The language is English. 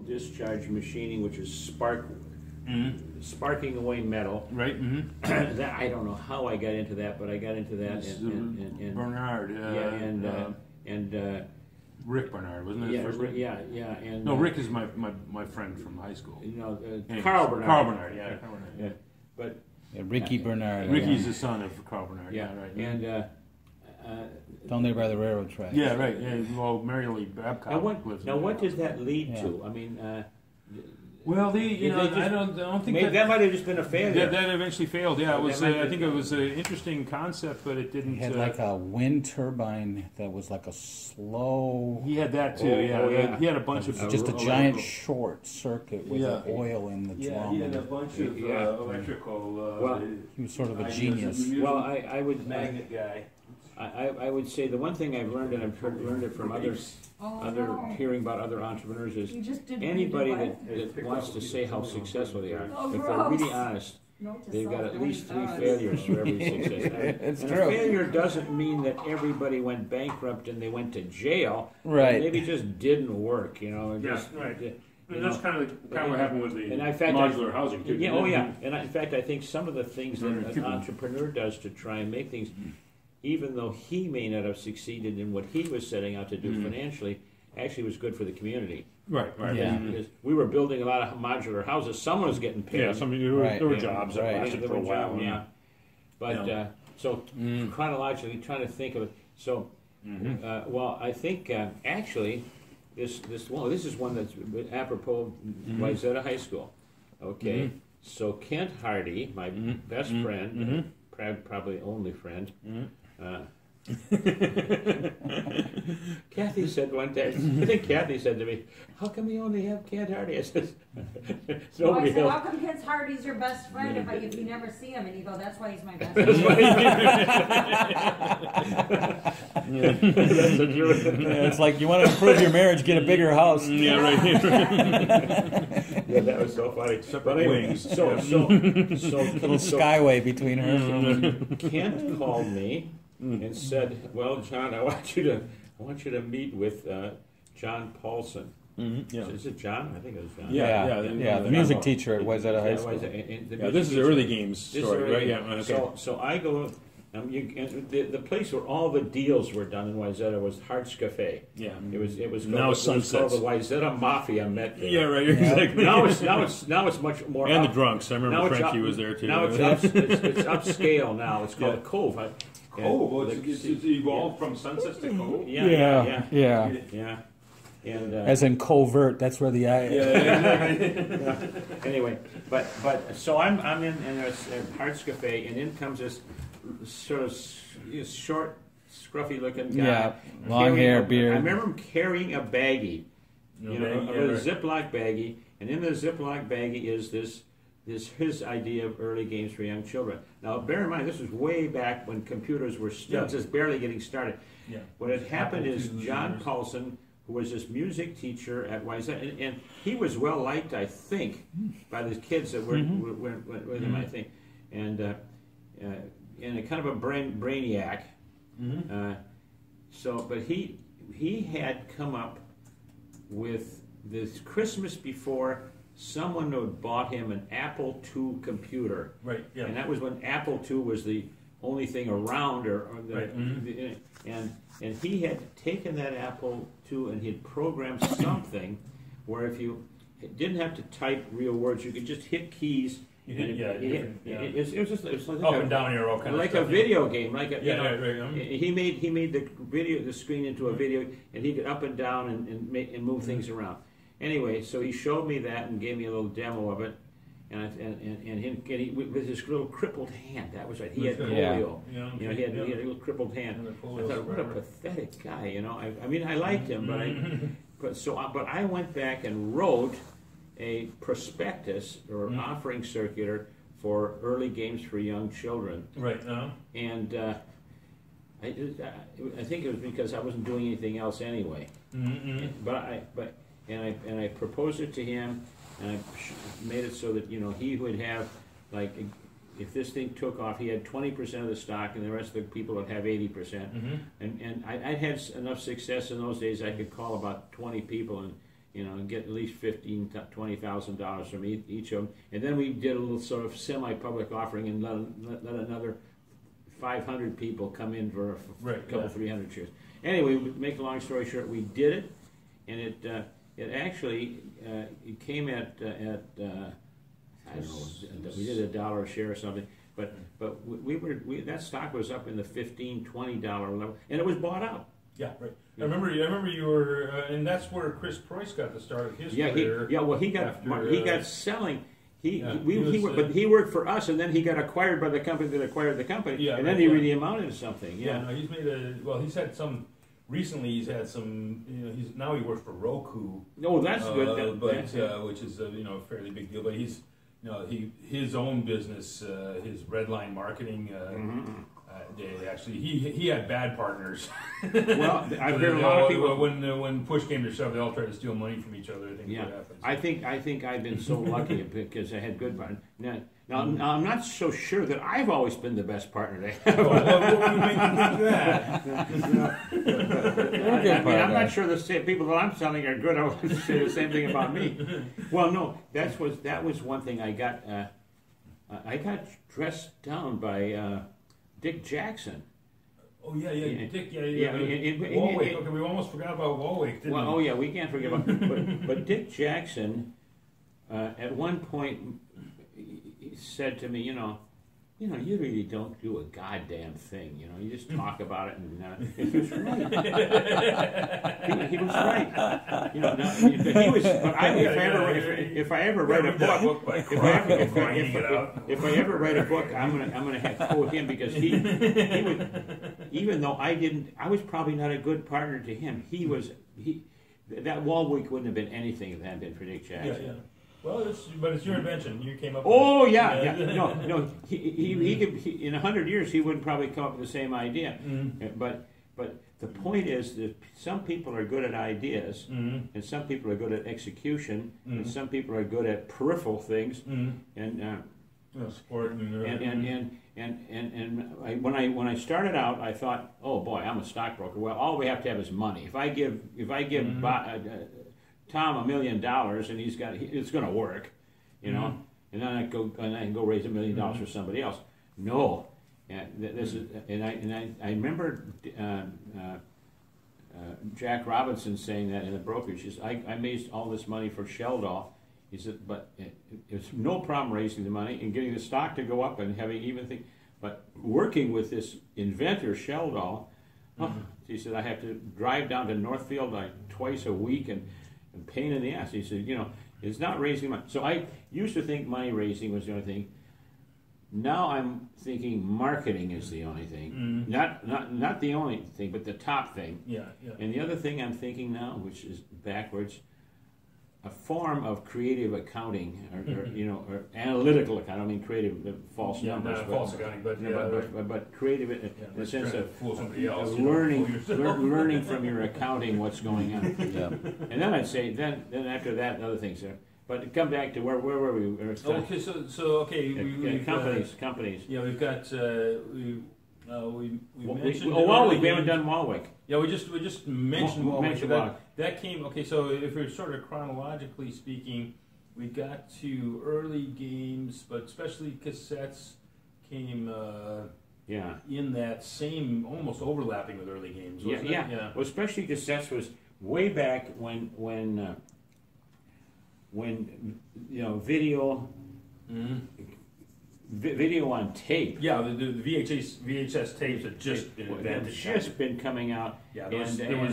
discharge machining, which is sparking away metal. Right. That I don't know how I got into that, but I got into that. And Bernard. Rick Bernard, wasn't it? Yeah, his first name? yeah. And no, Rick is my friend from high school. Carl Bernard. Carl Bernard, yeah. Carl Bernard. Yeah. But Ricky Bernard. Ricky's the son of Carl Bernard. Yeah, right. And down there by the railroad tracks. Yeah, right. Yeah, well, Mary Lee Babcock lives. Now, what does that lead to? I mean. Well, I don't think that might have just been a failure. That eventually failed. Yeah, it was. I think it was an interesting concept, but it didn't. He had like a wind turbine that was like a slow. He had that too. He had a bunch of just a giant short circuit with oil in the drum. Yeah, he had a bunch of electrical. He was sort of a genius. Well, I would magnet guy. I would say the one thing I've learned, and I've learned it from hearing about other entrepreneurs, is anybody that wants to say how successful they are, if they're really honest, they've got at least 3 failures for every success. It's and true. A failure doesn't mean that everybody went bankrupt and they went to jail. Right. Maybe it just didn't work, Right. And that's kind of what happened with the modular housing too. Yeah, And in fact, I think some of the things that an entrepreneur does to try and make things, even though he may not have succeeded in what he was setting out to do financially, actually was good for the community. Right. Yeah. Because we were building a lot of modular houses. Someone was getting paid. Yeah, there were jobs that lasted for a while. Yeah. But so chronologically, trying to think of it. So, I think actually, this is one that's apropos Wayzata High School. Okay. So Kent Hardy, my best friend, probably only friend. Kathy said one day, I think Kathy said to me, "How come you only have Kent Hardy?" I said, "Nobody else." How come Kent Hardy's your best friend if you never see him? And you go, "That's why he's my best friend." It's like you want to improve your marriage, get a bigger house. Yeah, right. Yeah, that was so funny. Separate wings. So little skyway between her. Kent called me and said, "Well, John, I want you to meet with John Paulson." Is it John? I think it was John. Yeah. The music teacher at Wayzata High School. This is the early games story, right? Yeah. Okay. So I go. The place where all the deals were done in Wayzata was Hart's Cafe. Yeah. It was now called the Wayzata Mafia met there. Yeah, right. Exactly. Now it's much more. And the drunks. I remember Frankie was there too. Now it's upscale. Now it's called a Cove. Cove. It's evolved from Sunsets to Cove. Yeah. And, as in covert, that's where the I. Anyway, but so I'm in Hart's Cafe, and in comes this sort of short, scruffy looking guy. Yeah, long hair, beard. I remember him carrying a baggie, a Ziploc baggie, and in the Ziploc baggie is his idea of early games for young children. Now, bear in mind, this was way back when computers were still just barely getting started. Yeah. What had happened is John Paulson, who was this music teacher at Wayzata, and he was well liked, I think, by the kids that were with him, I think, and a kind of a brainiac. But he had come up with this Christmas before. Someone had bought him an Apple II computer, right? Yeah, and that was when Apple II was the only thing around, and he had taken that Apple II and he had programmed something where if you didn't have to type real words, you could just hit keys. It was just like up and down arrow kind like of a video game, right. He made the screen into a video, and he could up and down and move things around. Anyway, so he showed me that and gave me a little demo of it, and he with his little crippled hand. That was right. He had polio. He had a little crippled hand. I thought, what a pathetic guy. I mean, I liked him, but I went back and wrote a prospectus or offering circular for early games for young children. Right. And I think it was because I wasn't doing anything else anyway. And I proposed it to him, and I made it so that he would have, like, if this thing took off, he had 20% of the stock, and the rest of the people would have 80%. And I'd had enough success in those days. I could call about 20 people and you know, get at least $20,000 from each of them. And then we did a little sort of semi-public offering and let another 500 people come in for a couple 300 shares. Anyway, make a long story short, we did it, and it actually it came at I don't know, we did $1 a share or something. But that stock was up in the $15-20 level, and it was bought out. Yeah, right. I remember you were, and that's where Chris Preuss got the start of his career. He got selling. But he worked for us, and then he got acquired by the company that acquired the company, and then he really amounted to something. Yeah, no, he's made he's had some. Recently, he's had some. You know, now he works for Roku. Oh, that's good. Which is a fairly big deal. But he's his own business, his Redline Marketing. He had bad partners. Well, I've heard a lot of people when push came to shove, they all tried to steal money from each other. I think I think I've been so lucky because I had good partners. Now, I'm not so sure that I've always been the best partner to have. What would make you think that? I'm not sure the people that I'm selling are good. I would say the same thing about me. Well, no, that was one thing I got. I got dressed down by Dick Jackson. Oh Dick, Warwick. Okay, we almost forgot about Warwick, didn't we? Oh yeah, we can't forget about. But Dick Jackson, at one point, he said to me, you you really don't do a goddamn thing. You just talk about it, and he was right. he was right. If I ever write a book, if I ever write a book, I'm gonna quote him because he would, even though I was probably not a good partner to him. That Wall Week wouldn't have been anything if it hadn't been for Dick Jackson. Yeah. Well, it's your invention. You came up with it. Yeah. No. He could, in 100 years, he wouldn't probably come up with the same idea. Mm-hmm. But the point is that some people are good at ideas, and some people are good at execution, and some people are good at peripheral things. And sport and when I started out, I thought, oh boy, I'm a stockbroker. Well, all we have to have is money. If I give Tom $1 million, and it's going to work, and then I can go raise $1 million for somebody else. No, I remember Jack Robinson saying that in the brokerage. He said, I raised all this money for Sheldon. He said, but it's no problem raising the money and getting the stock to go up and having even things. But working with this inventor Sheldon, he said, I have to drive down to Northfield twice a week and pain in the ass. He said, it's not raising money. So I used to think money raising was the only thing. Now I'm thinking marketing is the only thing. Not the only thing, but the top thing. Yeah. And the other thing I'm thinking now, which is backwards, a form of creative accounting or analytical accounting. I mean creative, false numbers. False accounting, but creative in the sense of learning from your accounting what's going on. Yeah. And then I'd say, then after that, other things there. But to come back to where were we? Okay, companies. Yeah, we've got we mentioned. Warwick. We haven't done Warwick. Yeah, we just mentioned Warwick. That came. Okay, so if we're sort of chronologically speaking, we got to early games, but especially cassettes came. In that same, almost overlapping with early games. Yeah. Well, especially cassettes was way back when video. Video on tape. Yeah, the VHS tapes had just been invented. Just been coming out. Yeah, we still